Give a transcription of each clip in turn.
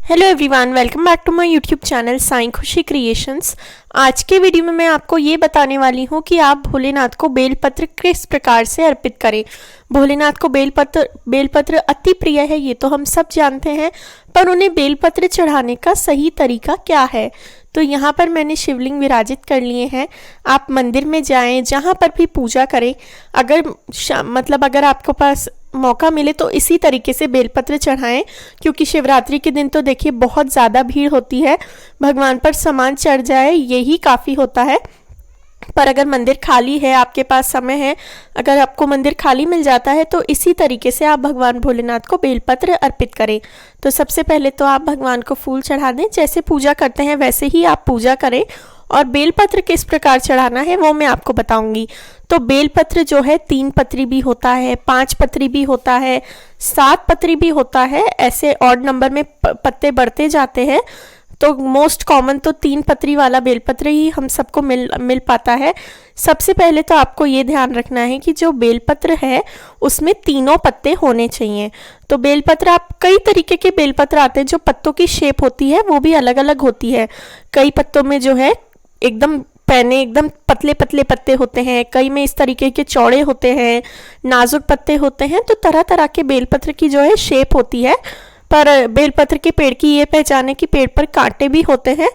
Hello everyone, welcome back to my YouTube channel Sai Khushi creations. आज के video में मैं आपको ये बताने वाली हूँ कि आप भोलेनाथ को बेलपत्र किस प्रकार से अर्पित करें। भोलेनाथ को बेलपत्र अति प्रिय है, ये तो हम सब जानते हैं, पर उन्हें बेलपत्र चढ़ाने का सही तरीका क्या है। तो यहाँ पर मैंने शिवलिंग विराजित कर लिए हैं। आप मंदिर में जाएं, जहाँ पर भी पूजा करें, अगर आपको पास मौका मिले तो इसी तरीके से बेलपत्र चढ़ाएं, क्योंकि शिवरात्रि के दिन तो देखिए बहुत ज़्यादा भीड़ होती है, भगवान पर सामान चढ़ जाए यही काफ़ी होता है। पर अगर मंदिर खाली है, आपके पास समय है, अगर आपको मंदिर खाली मिल जाता है तो इसी तरीके से आप भगवान भोलेनाथ को बेलपत्र अर्पित करें। तो सबसे पहले तो आप भगवान को फूल चढ़ा दें, जैसे पूजा करते हैं वैसे ही आप पूजा करें। और बेलपत्र किस प्रकार चढ़ाना है वो मैं आपको बताऊंगी। तो बेलपत्र जो है 3 पत्री भी होता है, 5 पत्री भी होता है, 7 पत्री भी होता है, ऐसे ऑड नंबर में पत्ते बढ़ते जाते हैं। तो मोस्ट कॉमन तो 3 पत्री वाला बेलपत्र ही हम सबको मिल पाता है। सबसे पहले तो आपको ये ध्यान रखना है कि जो बेलपत्र है उसमें तीनों पत्ते होने चाहिए। तो बेलपत्र आप कई तरीके के बेलपत्र आते हैं, जो पत्तों की शेप होती है वो भी अलग अलग होती है। कई पत्तों में जो है एकदम पतले पतले पत्ते होते हैं, कई में इस तरीके के चौड़े होते हैं, नाजुक पत्ते होते हैं। तो तरह तरह के बेलपत्र की जो है शेप होती है। पर बेलपत्र के पेड़ की ये पहचान है कि पेड़ पर कांटे भी होते हैं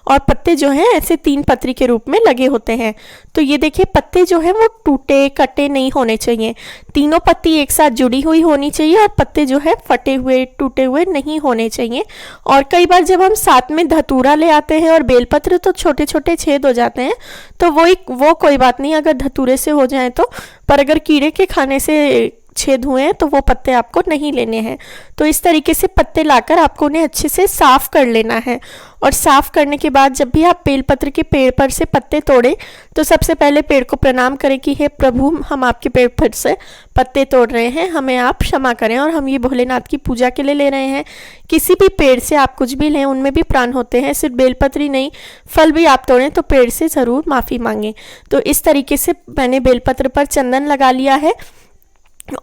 और पत्ते जो हैं ऐसे 3 पत्री के रूप में लगे होते हैं। तो ये देखिए, पत्ते जो है वो टूटे कटे नहीं होने चाहिए, तीनों पत्ती एक साथ जुड़ी हुई होनी चाहिए और पत्ते जो है फटे हुए टूटे हुए नहीं होने चाहिए। और कई बार जब हम साथ में धतूरा ले आते हैं और बेलपत्र, तो छोटे छोटे छेद हो जाते हैं। तो वो कोई बात नहीं अगर धतूरे से हो जाए तो, पर अगर कीड़े के खाने से छेद हुए हैं तो वो पत्ते आपको नहीं लेने हैं। तो इस तरीके से पत्ते लाकर आपको उन्हें अच्छे से साफ कर लेना है। और साफ करने के बाद जब भी आप बेलपत्र के पेड़ पर से पत्ते तोड़ें तो सबसे पहले पेड़ को प्रणाम करें कि हे प्रभु, हम आपके पेड़ पर से पत्ते तोड़ रहे हैं, हमें आप क्षमा करें और हम ये भोलेनाथ की पूजा के लिए ले रहे हैं। किसी भी पेड़ से आप कुछ भी लें, उनमें भी प्राण होते हैं, सिर्फ बेलपत्र ही नहीं, फल भी आप तोड़ें तो पेड़ से ज़रूर माफ़ी मांगें। तो इस तरीके से मैंने बेलपत्र पर चंदन लगा लिया है।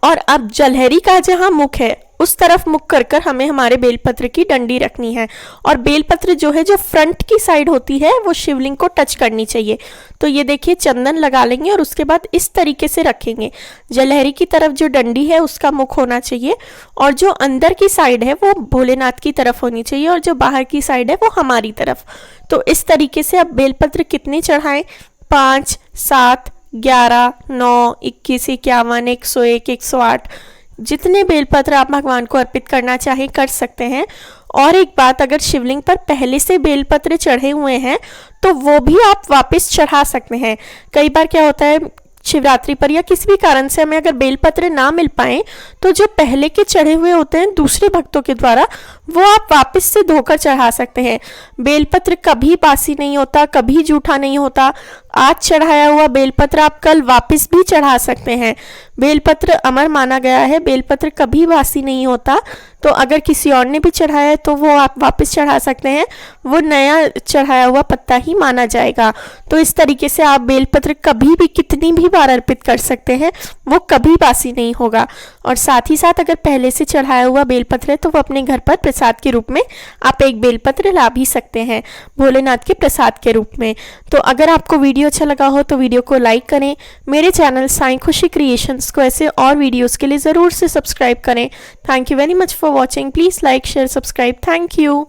और अब जलहरी का जहाँ मुख है उस तरफ मुख कर हमें हमारे बेलपत्र की डंडी रखनी है। और बेलपत्र जो है, जो फ्रंट की साइड होती है, वो शिवलिंग को टच करनी चाहिए। तो ये देखिए, चंदन लगा लेंगे और उसके बाद इस तरीके से रखेंगे। जलहरी की तरफ जो डंडी है उसका मुख होना चाहिए और जो अंदर की साइड है वो भोलेनाथ की तरफ होनी चाहिए और जो बाहर की साइड है वो हमारी तरफ। तो इस तरीके से अब बेलपत्र कितने चढ़ाएं? 5, 7, 11, 9, 21, 51, 101, 108, जितने बेलपत्र आप भगवान को अर्पित करना चाहें कर सकते हैं। और एक बात, अगर शिवलिंग पर पहले से बेलपत्र चढ़े हुए हैं तो वो भी आप वापस चढ़ा सकते हैं। कई बार क्या होता है, शिवरात्रि पर या किसी भी कारण से हमें अगर बेलपत्र ना मिल पाए तो जो पहले के चढ़े हुए होते हैं दूसरे भक्तों के द्वारा, वो आप वापस से धोकर चढ़ा सकते हैं। बेलपत्र कभी बासी नहीं होता, कभी जूठा नहीं होता। आज चढ़ाया हुआ बेलपत्र आप कल वापस भी चढ़ा सकते हैं। बेलपत्र अमर माना गया है, बेलपत्र कभी बासी नहीं होता। तो अगर किसी और ने भी चढ़ाया है तो वो आप वापस चढ़ा सकते हैं, वो नया चढ़ाया हुआ पत्ता ही माना जाएगा। तो इस तरीके से आप बेलपत्र कभी भी कितनी भी बार अर्पित कर सकते हैं, वो कभी बासी नहीं होगा। और साथ ही साथ अगर पहले से चढ़ाया हुआ बेलपत्र है तो वो अपने घर पर प्रसाद के रूप में आप एक बेलपत्र ला भी सकते हैं, भोलेनाथ के प्रसाद के रूप में। तो अगर आपको वीडियो अच्छा लगा हो तो वीडियो को लाइक करें। मेरे चैनल साईं खुशी क्रिएशंस को ऐसे और वीडियोस के लिए ज़रूर से सब्सक्राइब करें। Thank you very much for watching. Please like, share, subscribe. Thank you.